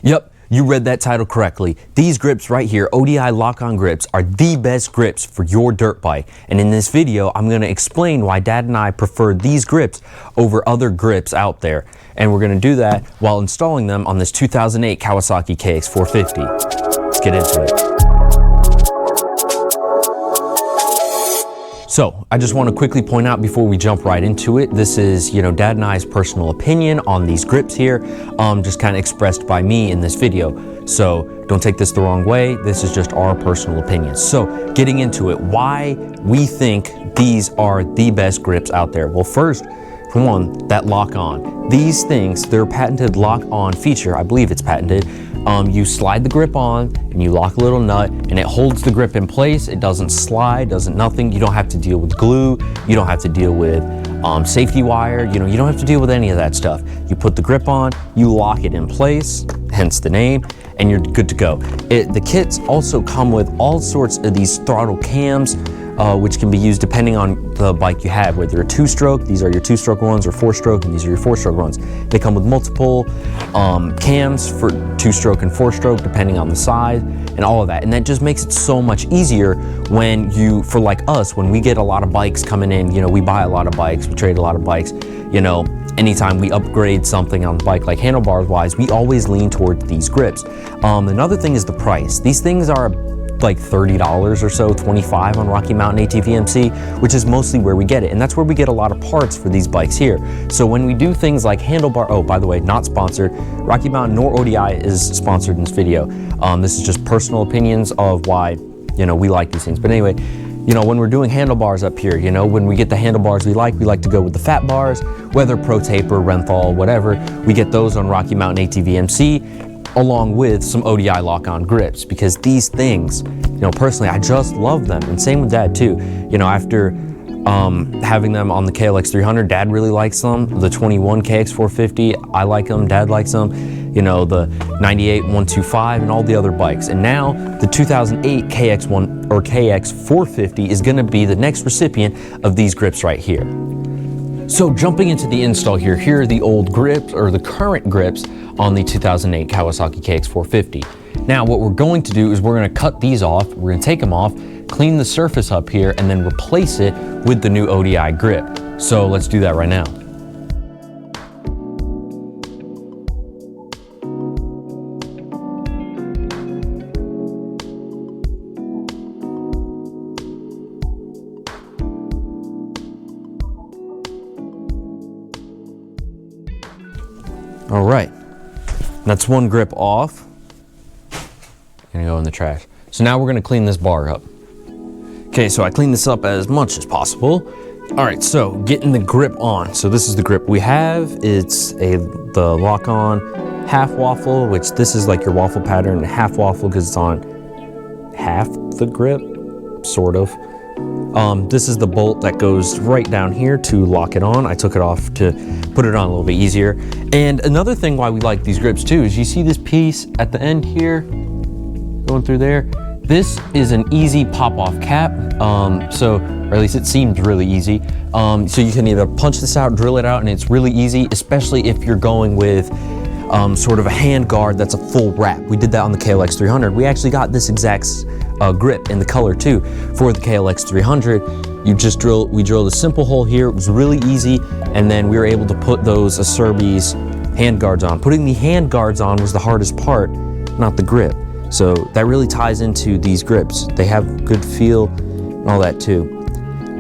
Yep, you read that title correctly. These grips right here, ODI Lock-On grips, are the best grips for your dirt bike. And in this video, I'm going to explain why Dad and I prefer these grips over other grips out there. And we're going to do that while installing them on this 2008 Kawasaki KX450. Let's get into it. So, I just want to quickly point out before we jump right into it, this is, Dad and I's personal opinion on these grips here, just kind of expressed by me in this video. So, don't take this the wrong way, this is just our personal opinion. So, getting into it, why we think these are the best grips out there. Well, first, for one, that lock-on. These things, their patented lock-on feature, I believe it's patented. You slide the grip on and you lock a little nut and it holds the grip in place. It doesn't slide, doesn't nothing. You don't have to deal with glue. You don't have to deal with safety wire. You don't have to deal with any of that stuff. You put the grip on, you lock it in place, hence the name, and you're good to go. The kits also come with all sorts of these throttle cams, which can be used depending on the bike you have, whether a two-stroke, these are your two-stroke ones, or four-stroke, and these are your four-stroke ones. They come with multiple cams for two-stroke and four-stroke, depending on the size, and all of that. And that just makes it so much easier when for like us, when we get a lot of bikes coming in, we buy a lot of bikes, we trade a lot of bikes, anytime we upgrade something on the bike, like handlebars wise, we always lean towards these grips. Another thing is the price. These things are like $30 or so, $25 on Rocky Mountain ATVMC, which is mostly where we get it. And that's where we get a lot of parts for these bikes here. So when we do things like handlebar, oh, by the way, not sponsored, Rocky Mountain nor ODI is sponsored in this video. This is just personal opinions of why, we like these things. But anyway, when we're doing handlebars up here, when we get the handlebars we like to go with the fat bars, whether Pro Taper, Renthal, whatever, we get those on Rocky Mountain ATVMC, along with some ODI Lock-On grips, because these things, personally, I just love them. And same with Dad too. After having them on the KLX300, Dad really likes them. The 21 KX450, I like them, Dad likes them. The 98 125 and all the other bikes. And now the 2008 KX450 is gonna be the next recipient of these grips right here. So jumping into the install here are the old grips, or the current grips, on the 2008 Kawasaki KX450. Now what we're going to do is we're going to cut these off, we're going to take them off, clean the surface up here, and then replace it with the new ODI grip. So let's do that right now. All right, that's one grip off. Gonna go in the trash. So now we're gonna clean this bar up. Okay, so I cleaned this up as much as possible. All right, so getting the grip on. So this is the grip we have. It's the Lock-On half waffle, which this is like your waffle pattern, half waffle because it's on half the grip, sort of. This is the bolt that goes right down here to lock it on. I took it off to put it on a little bit easier. And another thing why we like these grips too is you see this piece at the end here, going through there. This is an easy pop-off cap, or at least it seems really easy. So you can either punch this out, drill it out, and it's really easy, especially if you're going with sort of a hand guard that's a full wrap. We did that on the KLX300. We actually got this exact grip in the color too for the KLX300. We drilled a simple hole here. It was really easy, and then we were able to put those Acerbis hand guards on. Putting the hand guards on was the hardest part, not the grip. So that really ties into these grips. They have good feel and all that too.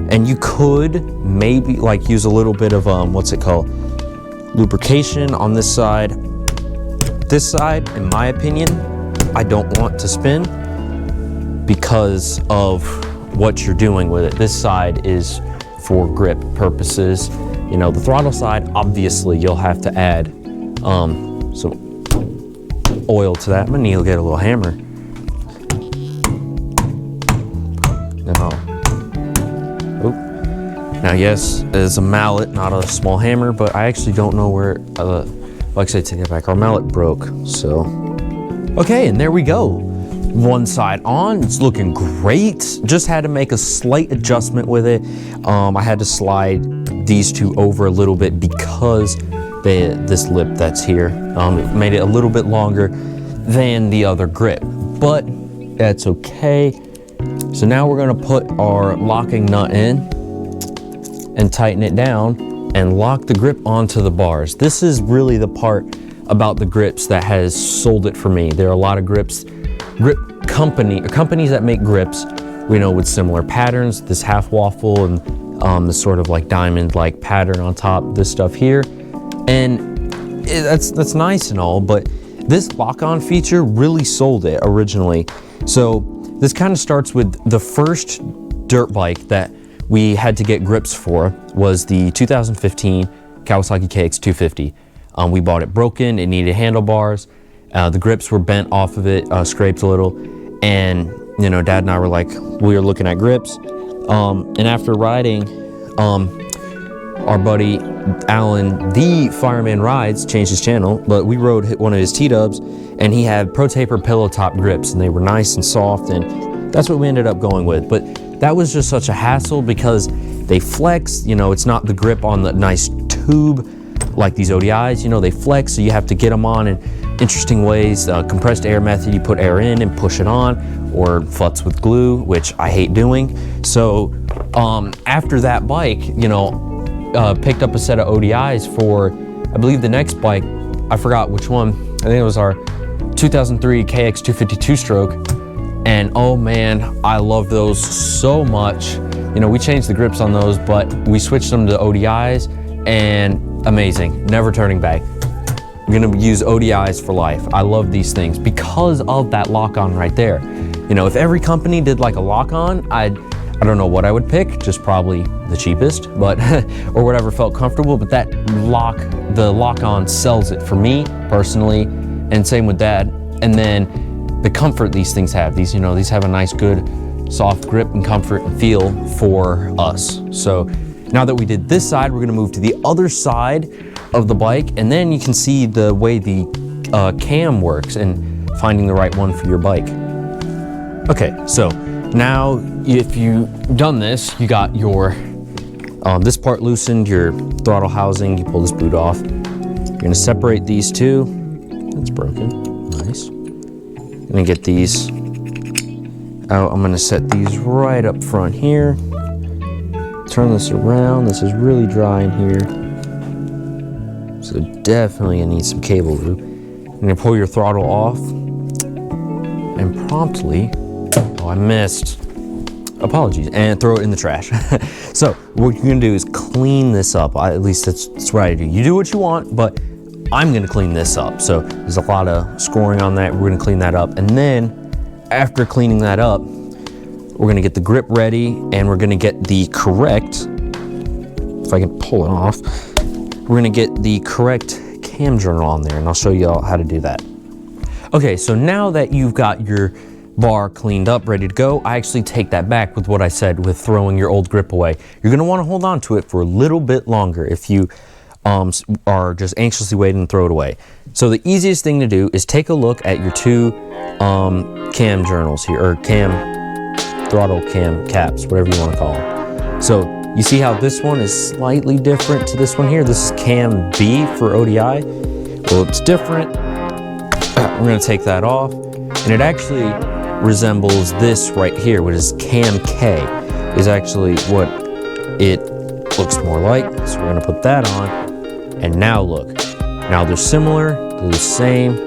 And you could maybe like use a little bit of lubrication on this side. This side, in my opinion, I don't want to spin because of what you're doing with it. This side is for grip purposes. The throttle side, obviously you'll have to add some oil to that. My knee will get a little hammer. Now yes, it's a mallet, not a small hammer, but I actually don't know where, like I said, take it back, our mallet broke, so. Okay, and there we go. One side on, it's looking great. Just had to make a slight adjustment with it. I had to slide these two over a little bit because this lip that's here. It made it a little bit longer than the other grip, but that's okay. So now we're gonna put our locking nut in and tighten it down and lock the grip onto the bars. This is really the part about the grips that has sold it for me. There are a lot of grip companies that make grips, we know, with similar patterns, this half waffle and this sort of like diamond like pattern on top, this stuff here. And that's nice and all, but this lock-on feature really sold it originally. So this kind of starts with the first dirt bike that we had to get grips for was the 2015 Kawasaki KX450. We bought it broken, it needed handlebars. The grips were bent off of it, scraped a little. And, you know, Dad and I were like, we were looking at grips. And after riding, our buddy Alan, the Fireman Rides, changed his channel, but we rode one of his T-dubs and he had Pro Taper pillow top grips and they were nice and soft, and that's what we ended up going with. But that was just such a hassle because they flex, you know, it's not the grip on the nice tube like these ODIs, you know, they flex, so you have to get them on in interesting ways. Compressed air method, you put air in and push it on, or futz with glue, which I hate doing. So after that bike, you know, picked up a set of ODIs for, I believe the next bike, I forgot which one, I think it was our 2003 KX450 stroke. And oh man, I love those so much. You know, we changed the grips on those, but we switched them to ODIs, and amazing, never turning back. I'm gonna use ODIs for life. I love these things because of that lock-on right there. You know, if every company did like a lock-on, I don't know what I would pick, just probably the cheapest, but or whatever felt comfortable, but that the lock-on sells it for me personally, and same with Dad. And then the comfort these things have, these, you know, these have a nice good soft grip and comfort and feel for us. So now that we did this side, we're gonna move to the other side of the bike, and then you can see the way the cam works and finding the right one for your bike. Okay, so now if you've done this, you got your this part loosened, your throttle housing, you pull this boot off. You're gonna separate these two. That's broken, nice. I'm gonna get these out. I'm gonna set these right up front here. Turn this around. This is really dry in here, so definitely gonna need some cable loop. You're gonna pull your throttle off and promptly, oh, I missed, apologies, and throw it in the trash. So what you're gonna do is clean this up. At least that's what I do. You do what you want, but I'm gonna clean this up. So there's a lot of scoring on that. We're gonna clean that up, and then after cleaning that up, we're gonna get the grip ready, and we're gonna get the correct, if I can pull it off, we're gonna get the correct cam journal on there, and I'll show you all how to do that. Okay, so now that you've got your bar cleaned up, ready to go, I actually take that back with what I said with throwing your old grip away. You're gonna wanna hold on to it for a little bit longer if you are just anxiously waiting to throw it away. So the easiest thing to do is take a look at your two cam journals here, or throttle cam caps, whatever you want to call them. So you see how this one is slightly different to this one here. This is cam B for ODI. Well, it's different. We're going to take that off, and it actually resembles this right here, which is cam K, is actually what it looks more like. So we're going to put that on, and now look. Now they're similar, they're the same.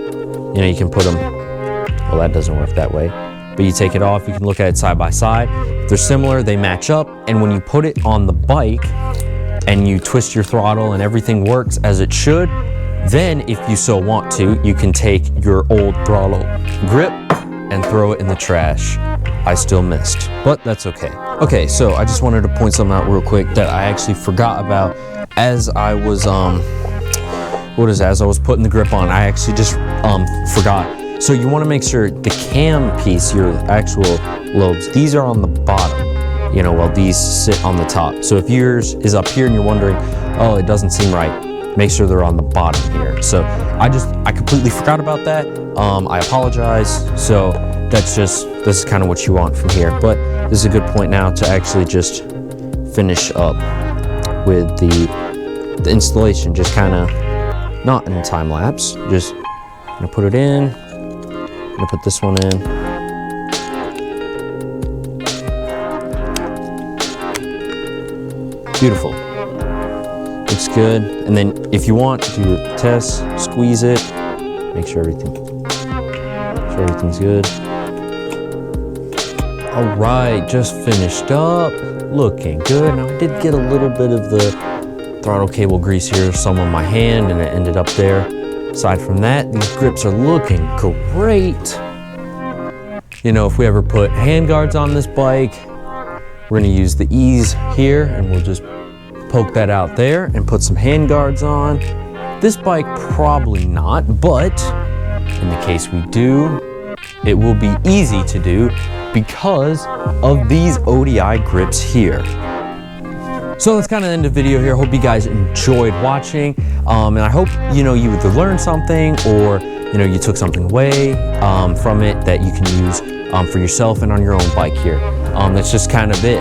You know, you can put them, well, that doesn't work that way, but you take it off, you can look at it side by side. They're similar, they match up, and when you put it on the bike and you twist your throttle and everything works as it should, then if you so want to, you can take your old throttle grip and throw it in the trash. I still missed, but that's okay. Okay, so I just wanted to point something out real quick that I actually forgot about as I was, as I was putting the grip on. I actually just forgot. So you want to make sure the cam piece, your actual lobes, these are on the bottom, you know, while these sit on the top. So if yours is up here and you're wondering, oh, it doesn't seem right, make sure they're on the bottom here. So I completely forgot about that. I apologize. So this is kind of what you want from here. But this is a good point now to actually just finish up with the installation. Just kind of not in time lapse. Just gonna put it in. I'm gonna put this one in. Beautiful. Looks good. And then if you want, do a test, squeeze it, make sure everything's good. All right, just finished up. Looking good. Now I did get a little bit of the throttle cable grease here, some on my hand, and it ended up there. Aside from that, these grips are looking great. You know, if we ever put hand guards on this bike, we're gonna use the ease here, and we'll just poke that out there and put some hand guards on. This bike, probably not, but in the case we do, it will be easy to do because of these ODI grips here. So that's kind of the end of the video here. Hope you guys enjoyed watching, and I hope you either learned something or you took something away from it that you can use for yourself and on your own bike here. That's just kind of it.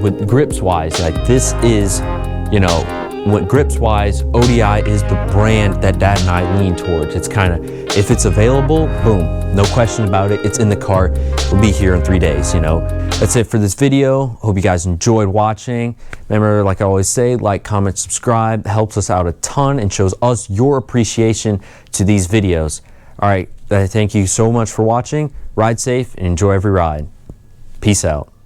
With grips wise, like this is, what grips wise, ODI is the brand that Dad and I lean towards. It's kind of, if it's available, boom, no question about it. It's in the cart. It'll be here in 3 days. That's it for this video. Hope you guys enjoyed watching. Remember, like I always say, like, comment, subscribe. It helps us out a ton and shows us your appreciation to these videos. All right, thank you so much for watching. Ride safe and enjoy every ride. Peace out.